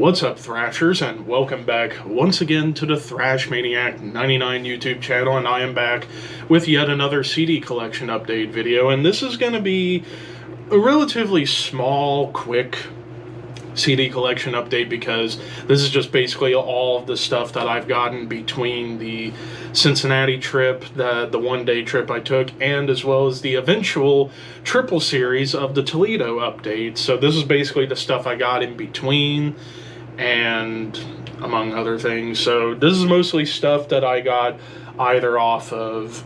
What's up, Thrashers, and welcome back once again to the Thrash Maniac 99 YouTube channel, and I am back with yet another CD collection update video, and this is going to be a relatively small, quick CD collection update because this is just basically all of the stuff that I've gotten between the Cincinnati trip, the one-day trip I took, and as well as the eventual triple series of the Toledo update. So this is basically the stuff I got in between, and among other things. So this is mostly stuff that I got either off of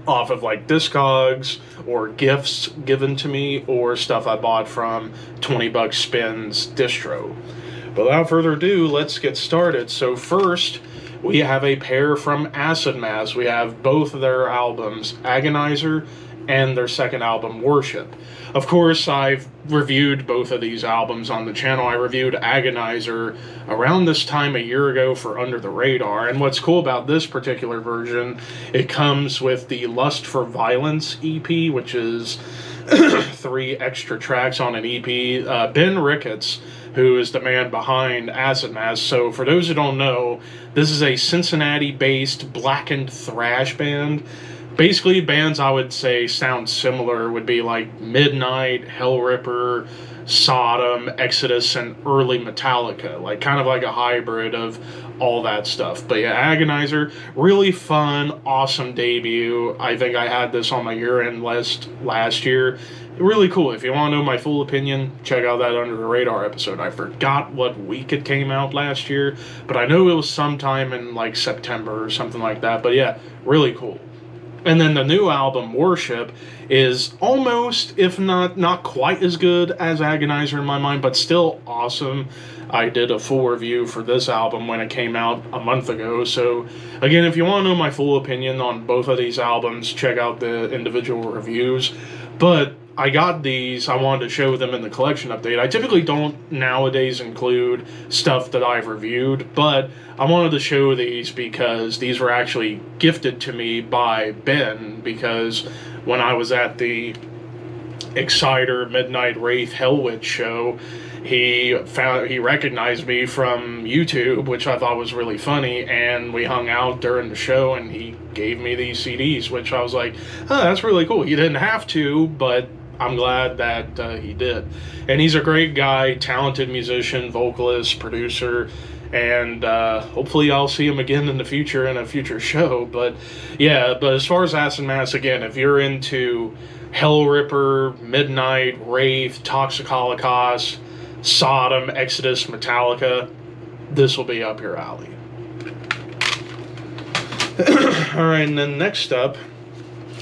like Discogs or gifts given to me, or stuff I bought from 20 Bucks Spins distro. But without further ado, let's get started. So first, we have a pair from Acid Mass. We have both of their albums, Agonizer and their second album, Worship. Of course, I've reviewed both of these albums on the channel. I reviewed Agonizer around this time a year ago for Under the Radar, and what's cool about this particular version, it comes with the Lust for Violence EP, which is 3 extra tracks on an EP. Ben Ricketts, who is the man behind Acid Mass. So for those who don't know, this is a Cincinnati-based blackened thrash band. Basically, bands I would say sound similar would be like Midnight, Hellripper, Sodom, Exodus, and early Metallica. Like, kind of like a hybrid of all that stuff. But yeah, Agonizer, really fun, awesome debut. I think I had this on my year-end list last year. Really cool. If you want to know my full opinion, check out that Under the Radar episode. I forgot what week it came out last year, but I know it was sometime in like September or something like that. But yeah, really cool. And then the new album, Worship, is almost, if not quite as good as Agonizer in my mind, but still awesome. I did a full review for this album when it came out a month ago. So, again, if you want to know my full opinion on both of these albums, check out the individual reviews. But I got these, I wanted to show them in the collection update. I typically don't nowadays include stuff that I've reviewed, but I wanted to show these because these were actually gifted to me by Ben, because when I was at the Exciter Midnight Wraith Hellwitch show, he recognized me from YouTube, which I thought was really funny, and we hung out during the show, and he gave me these CDs, which I was like, oh, that's really cool. He didn't have to, but I'm glad that he did. And he's a great guy, talented musician, vocalist, producer, and hopefully I'll see him again in the future in a future show. But yeah, but as far as Acid Mass, again, if you're into Hellripper, Midnight, Wraith, Toxic Holocaust, Sodom, Exodus, Metallica, this will be up your alley. Alright, and then next up,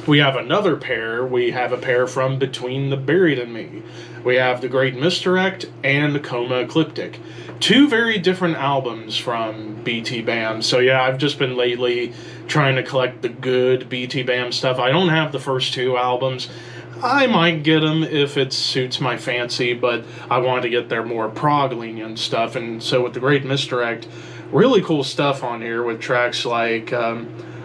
we have another pair. We have a pair from Between the Buried and Me. We have the great Misdirect and the Coma Ecliptic. 2 very different albums from BT Bam. So yeah, I've just been lately trying to collect the good BT Bam stuff. I don't have the first 2 albums. I might get them if it suits my fancy, but I wanted to get their more prog-lenient stuff. And so with the great Misdirect, really cool stuff on here with tracks like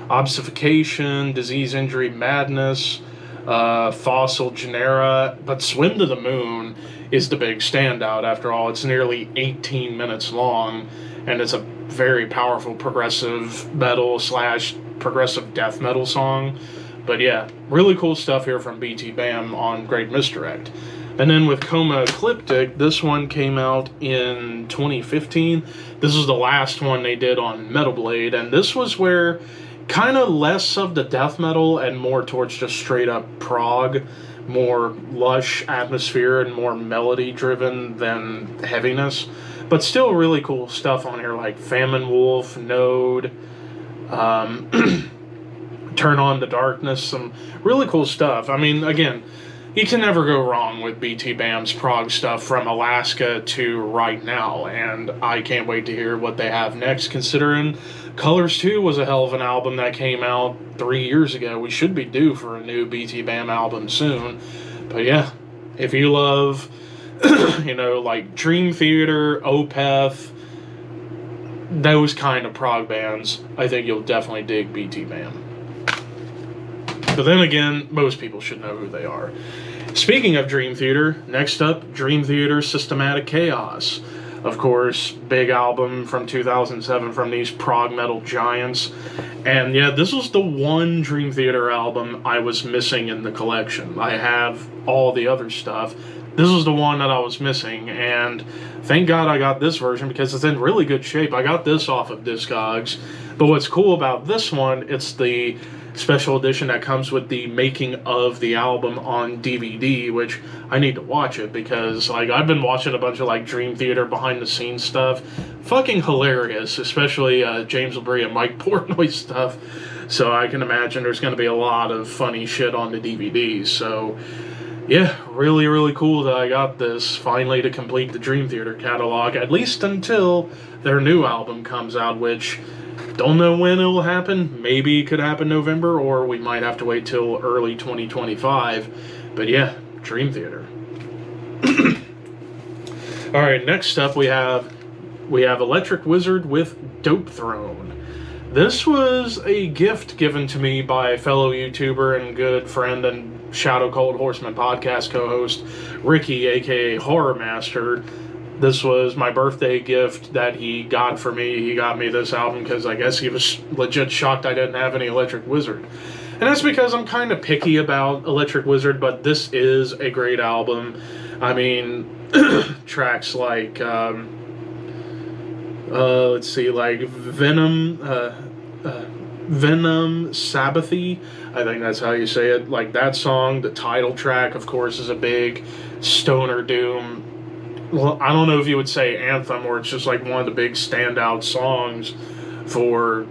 Obsification, Disease, Injury, Madness, Fossil, Genera, but Swim to the Moon is the big standout. After all, it's nearly 18 minutes long, and it's a very powerful progressive metal / progressive death metal song. But yeah, really cool stuff here from BT Bam on Great Misdirect. And then with Coma Ecliptic, this one came out in 2015. This is the last one they did on Metal Blade, and this was where kind of less of the death metal and more towards just straight up prog, more lush atmosphere and more melody driven than heaviness. But still really cool stuff on here like Famine Wolf, Node, Turn on the Darkness, some really cool stuff. I mean, again, you can never go wrong with BT Bam's prog stuff from Alaska to right now, and I can't wait to hear what they have next, considering Colors 2 was a hell of an album that came out 3 years ago. We should be due for a new BT Bam album soon. But yeah, if you love, like Dream Theater, Opeth, those kind of prog bands, I think you'll definitely dig BT Bam. But then again, most people should know who they are. Speaking of Dream Theater, next up, Dream Theater Systematic Chaos. Of course, big album from 2007 from these prog metal giants. And yeah, this was the one Dream Theater album I was missing in the collection. I have all the other stuff. This was the one that I was missing, and thank God I got this version because it's in really good shape. I got this off of Discogs. But what's cool about this one, it's the special edition that comes with the making of the album on DVD, which I need to watch it because like I've been watching a bunch of like Dream Theater behind the scenes stuff. Fucking hilarious, especially James LaBrie and Mike Portnoy stuff. So I can imagine there's going to be a lot of funny shit on the DVDs. So yeah, really, really cool that I got this finally to complete the Dream Theater catalog, at least until their new album comes out, which don't know when it'll happen. Maybe it could happen November, or we might have to wait till early 2025. But yeah, Dream Theater. Alright, next up we have Electric Wizard with Dopethrone. This was a gift given to me by a fellow YouTuber and good friend and Shadow Cold Horseman podcast co-host, Ricky, a.k.a. Horror Master. This was my birthday gift that he got for me. He got me this album because I guess he was legit shocked I didn't have any Electric Wizard. And that's because I'm kind of picky about Electric Wizard, but this is a great album. I mean, tracks like, let's see, like Venom Sabbathy, I think that's how you say it. Like that song, the title track, of course, is a big stoner doom. Well, I don't know if you would say anthem, or it's just like one of the big standout songs for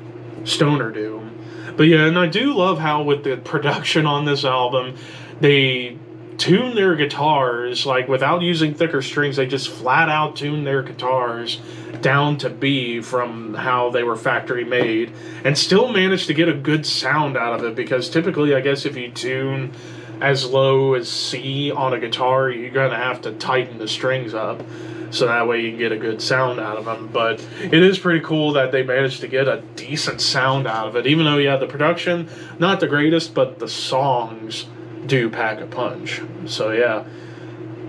stoner doom. But yeah, and I do love how with the production on this album, they tune their guitars, like without using thicker strings, they just flat out tune their guitars down to B from how they were factory made, and still manage to get a good sound out of it, because typically, I guess if you tune as low as C on a guitar, you're going to have to tighten the strings up, so that way you can get a good sound out of them. But it is pretty cool that they managed to get a decent sound out of it, even though, yeah, the production, not the greatest, but the songs do pack a punch. So yeah,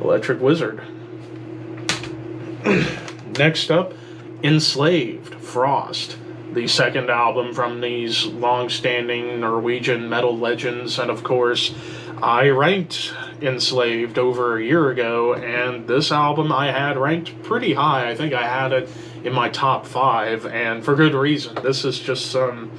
Electric Wizard. Next up, Enslaved, Frost, the second album from these long-standing Norwegian metal legends, and of course, I ranked Enslaved over a year ago, and this album I had ranked pretty high. I think I had it in my top 5, and for good reason. This is just some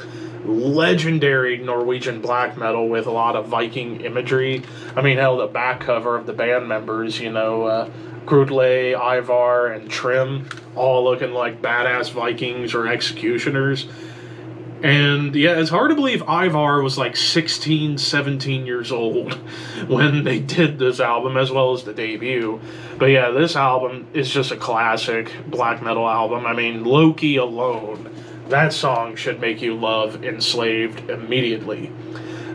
legendary Norwegian black metal with a lot of Viking imagery. I mean, hell, the back cover of the band members, you know, Grudle, Ivar, and Trim, all looking like badass Vikings or executioners. And yeah, it's hard to believe Ivar was like 16, 17 years old when they did this album, as well as the debut. But yeah, this album is just a classic black metal album. I mean, Loki alone, that song should make you love Enslaved immediately.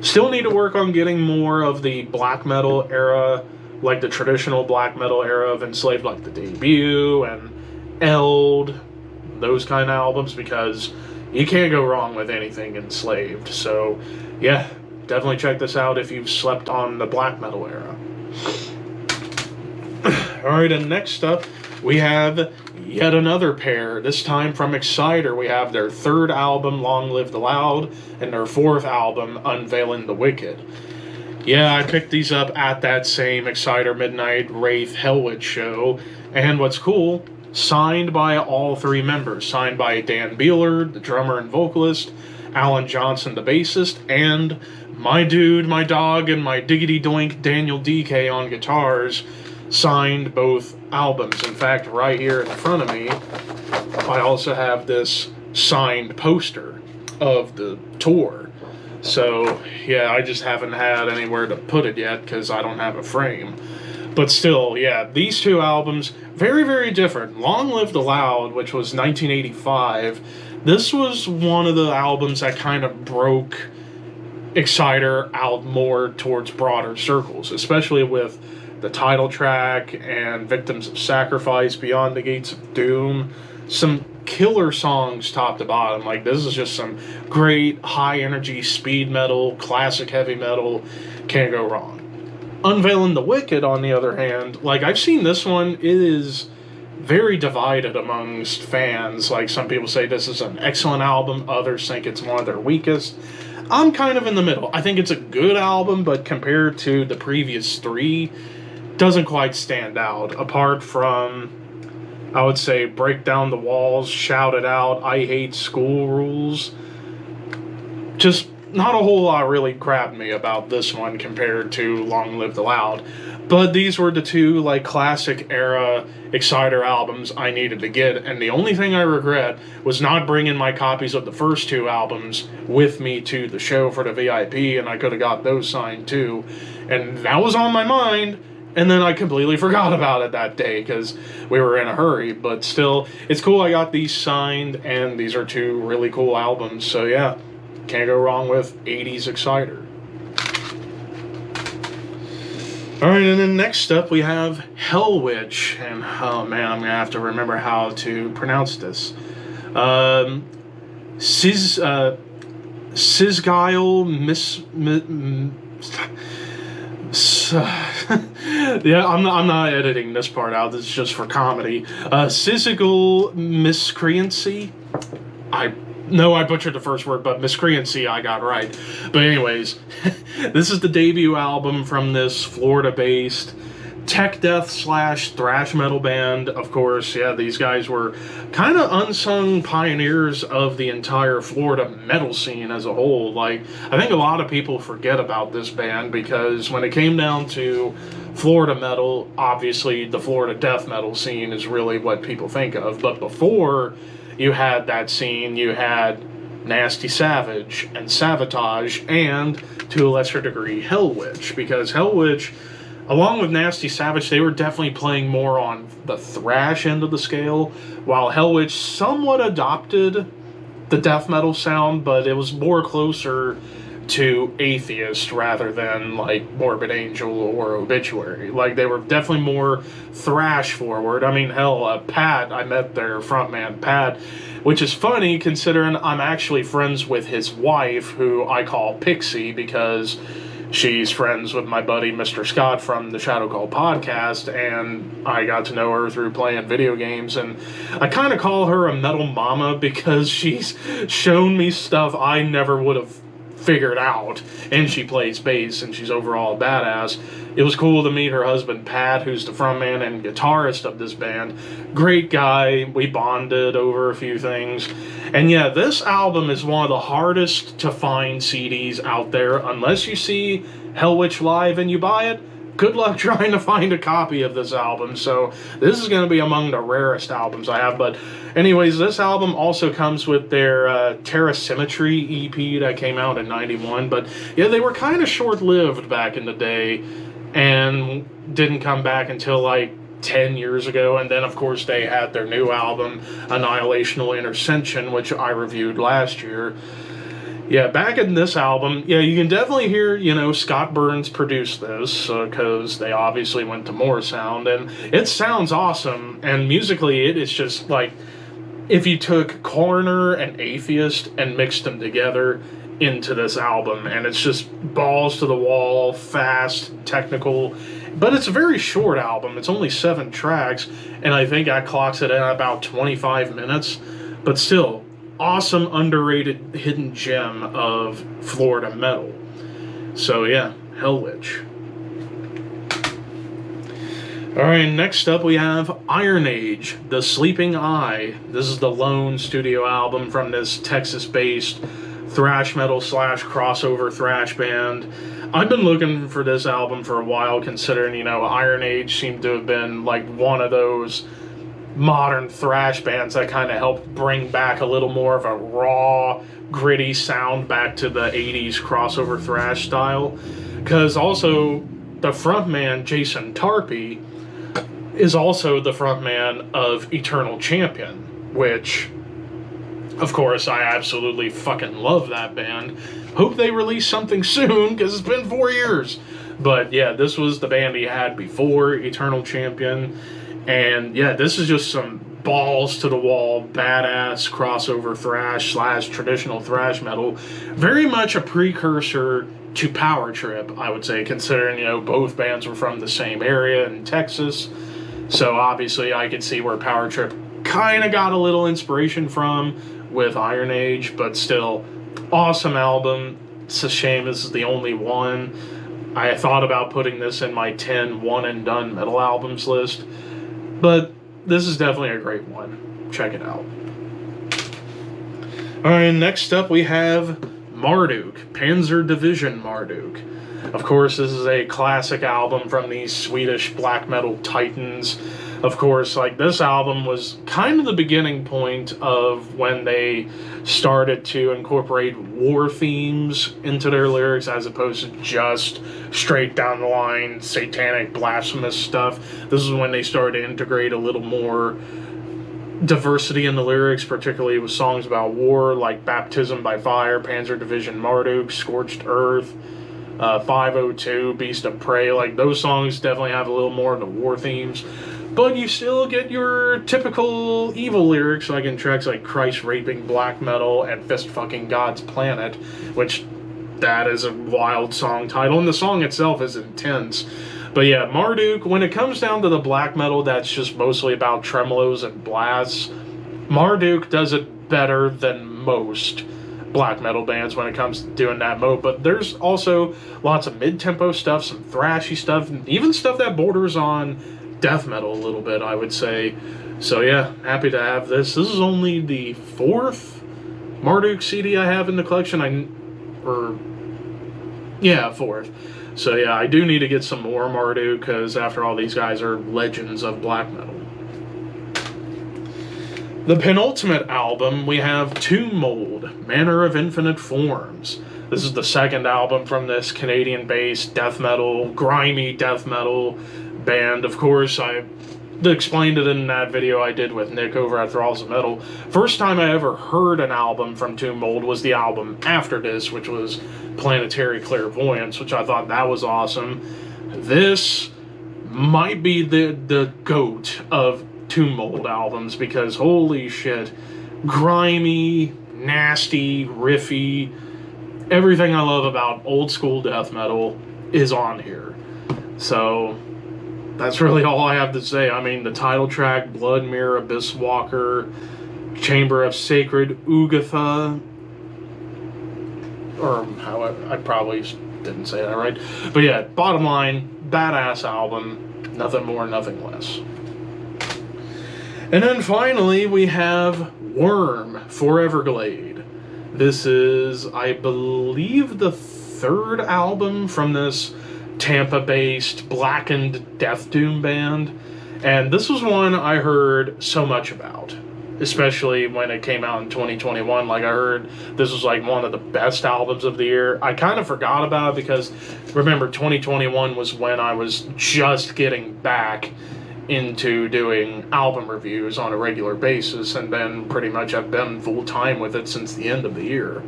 Still need to work on getting more of the black metal era, like the traditional black metal era of Enslaved, like the debut and Eld, those kind of albums, because you can't go wrong with anything Enslaved. So yeah, definitely check this out if you've slept on the black metal era. Alright, and next up we have yet another pair, this time from Exciter. We have their third album, Long Live the Loud, and their fourth album, Unveiling the Wicked. Yeah, I picked these up at that same Exciter Midnight Wraith Hellwitch show, and what's cool, signed by all three members. Signed by Dan Beeler, the drummer and vocalist, Alan Johnson, the bassist, and my dude, my dog, and my diggity doink Daniel DK on guitars. Signed both albums. In fact, right here in front of me, I also have this signed poster of the tour. So, yeah, I just haven't had anywhere to put it yet because I don't have a frame. But still, yeah, these two albums, very, very different. Long Live the Loud, which was 1985, this was one of the albums that kind of broke Exciter out more towards broader circles, especially with the title track and Victims of Sacrifice, Beyond the Gates of Doom. Some killer songs top to bottom. Like, this is just some great high-energy speed metal, classic heavy metal. Can't go wrong. Unveiling the Wicked, on the other hand, like, I've seen this one. It is very divided amongst fans. Like, some people say this is an excellent album, others think it's one of their weakest. I'm kind of in the middle. I think it's a good album, but compared to the previous three, doesn't quite stand out. Apart from, I would say, Break Down the Walls, Shout It Out, I Hate School Rules. Just not a whole lot really grabbed me about this one compared to Long Live the Loud. But these were the two, like, classic era Exciter albums I needed to get, and the only thing I regret was not bringing my copies of the first two albums with me to the show for the VIP, and I could have got those signed too. And that was on my mind, and then I completely forgot about it that day because we were in a hurry. But still, it's cool I got these signed, and these are two really cool albums. So yeah, can't go wrong with 80s Exciter. Alright, and then next up we have Hellwitch, and oh man, I'm going to have to remember how to pronounce this. Sygzygial yeah, I'm not editing this part out, this is just for comedy. Sygzygial Miscrenacy. I butchered the first word, but Miscrenacy I got right. But anyways, this is the debut album from this Florida-based tech death / thrash metal band. Of course, yeah, these guys were kind of unsung pioneers of the entire Florida metal scene as a whole. Like, I think a lot of people forget about this band because when it came down to Florida metal, obviously the Florida death metal scene is really what people think of. But before you had that scene, you had Nasty Savage and Savatage, and to a lesser degree Hellwitch, because Hellwitch, along with Nasty Savage, they were definitely playing more on the thrash end of the scale, while Hellwitch somewhat adopted the death metal sound, but it was more closer to Atheist rather than like Morbid Angel or Obituary. Like, they were definitely more thrash forward. I mean, hell, Pat, I met their frontman, Pat, which is funny considering I'm actually friends with his wife, who I call Pixie because she's friends with my buddy Mr. Scott from the Shadow Call podcast, and I got to know her through playing video games, and I kind of call her a metal mama because she's shown me stuff I never would have figured out, and she plays bass, and she's overall a badass. It was cool to meet her husband Pat, who's the frontman and guitarist of this band. Great guy. We bonded over a few things. And yeah, this album is one of the hardest to find CDs out there. Unless you see Hellwitch live and you buy it, good luck trying to find a copy of this album. So this is going to be among the rarest albums I have. But anyways, this album also comes with their Terra Symmetry EP that came out in '91. But yeah, they were kind of short-lived back in the day and didn't come back until like 10 years ago. And then of course they had their new album, Annihilational Intercension, which I reviewed last year. Yeah, back in this album, yeah, you can definitely hear, you know, Scott Burns produced this, because they obviously went to More Sound, and it sounds awesome, and musically it is just like, if you took Coroner and Atheist and mixed them together into this album, and it's just balls to the wall, fast, technical, but it's a very short album. It's only 7 tracks, and I think that clocks it at about 25 minutes, but still, awesome, underrated hidden gem of Florida metal. So yeah, Hellwitch. Alright, next up we have Iron Age, The Sleeping Eye. This is the lone studio album from this Texas-based thrash metal / crossover thrash band. I've been looking for this album for a while, considering, you know, Iron Age seemed to have been like one of those modern thrash bands that kind of helped bring back a little more of a raw, gritty sound back to the 80s crossover thrash style. Because also, the frontman, Jason Tarpey, is also the frontman of Eternal Champion, which, of course, I absolutely fucking love that band. Hope they release something soon, because it's been 4 years. But yeah, this was the band he had before Eternal Champion. And yeah, this is just some balls to the wall, badass crossover thrash / traditional thrash metal. Very much a precursor to Power Trip, I would say, considering, you know, both bands were from the same area in Texas. So obviously I could see where Power Trip kind of got a little inspiration from with Iron Age, but still, awesome album. It's a shame this is the only one. I thought about putting this in my 10 one-and-done metal albums list, but this is definitely a great one. Check it out. Alright, next up we have Marduk, Panzer Division Marduk. Of course, this is a classic album from these Swedish black metal titans. Of course, like, this album was kind of the beginning point of when they started to incorporate war themes into their lyrics as opposed to just straight down the line satanic blasphemous stuff. This is when they started to integrate a little more diversity in the lyrics, particularly with songs about war like Baptism by Fire, Panzer Division Marduk, Scorched Earth, 502, Beast of Prey. Like, those songs definitely have a little more of the war themes. But you still get your typical evil lyrics, like in tracks like Christ Raping Black Metal and Fist Fucking God's Planet, which that is a wild song title, and the song itself is intense. But yeah, Marduk, when it comes down to the black metal that's just mostly about tremolos and blasts, Marduk does it better than most black metal bands when it comes to doing that mode. But there's also lots of mid-tempo stuff, some thrashy stuff, and even stuff that borders on death metal a little bit, I would say. So yeah, happy to have this. This is only the 4th Marduk CD I have in the collection. 4th. So yeah, I do need to get some more Marduk, because after all, these guys are legends of black metal. The penultimate album, we have Tomb Mold, Manor of Infinite Forms. This is the second album from this Canadian-based death metal, grimy death metal band. Of course, I explained it in that video I did with Nick over at Thralls of Metal. First time I ever heard an album from Tomb Mold was the album after this, which was Planetary Clairvoyance, which I thought that was awesome. This might be the GOAT of Tomb Mold albums, because holy shit, grimy, nasty, riffy, everything I love about old school death metal is on here. So that's really all I have to say. I mean, the title track, Blood Mirror, Abyss Walker, Chamber of Sacred Ugatha, or how I probably didn't say that right. But yeah, bottom line, badass album, nothing more, nothing less. And then finally, we have Worm, Foreverglade. This is, I believe, the 3rd album from this Tampa-based blackened death doom band. And this was one I heard so much about, especially when it came out in 2021. Like, I heard this was like one of the best albums of the year. I kind of forgot about it because, remember, 2021 was when I was just getting back into doing album reviews on a regular basis, and then pretty much I've been full-time with it since the end of the year.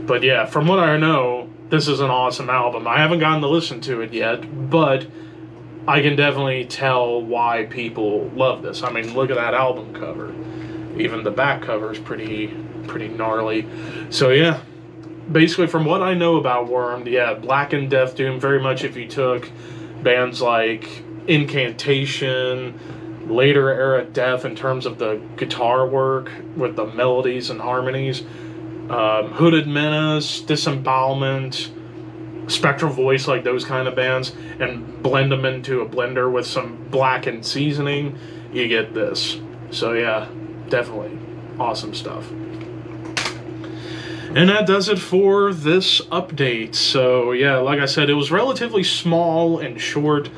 But yeah, from what I know, this is an awesome album. I haven't gotten to listen to it yet, but I can definitely tell why people love this. I mean, look at that album cover. Even the back cover is pretty gnarly. So yeah, basically from what I know about Worm, yeah, blackened death doom, very much if you took bands like Incantation, later era death in terms of the guitar work with the melodies and harmonies, Hooded Menace, Disembowelment, Spectral Voice, like those kind of bands, and blend them into a blender with some blackened seasoning, you get this. So yeah, definitely awesome stuff. And that does it for this update. So yeah, like I said, it was relatively small and short,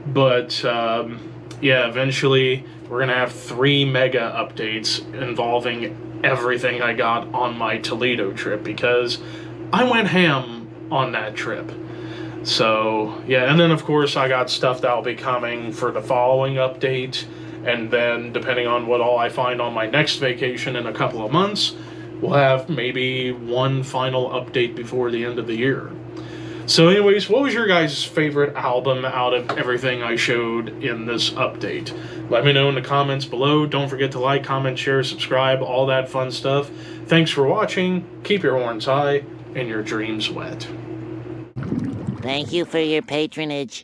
but yeah, eventually we're going to have 3 mega updates involving everything I got on my Toledo trip, because I went ham on that trip. So yeah, and then of course I got stuff that will be coming for the following update, and then depending on what all I find on my next vacation in a couple of months, we'll have maybe one final update before the end of the year. So anyways, what was your guys' favorite album out of everything I showed in this update? Let me know in the comments below. Don't forget to like, comment, share, subscribe, all that fun stuff. Thanks for watching. Keep your horns high and your dreams wet. Thank you for your patronage.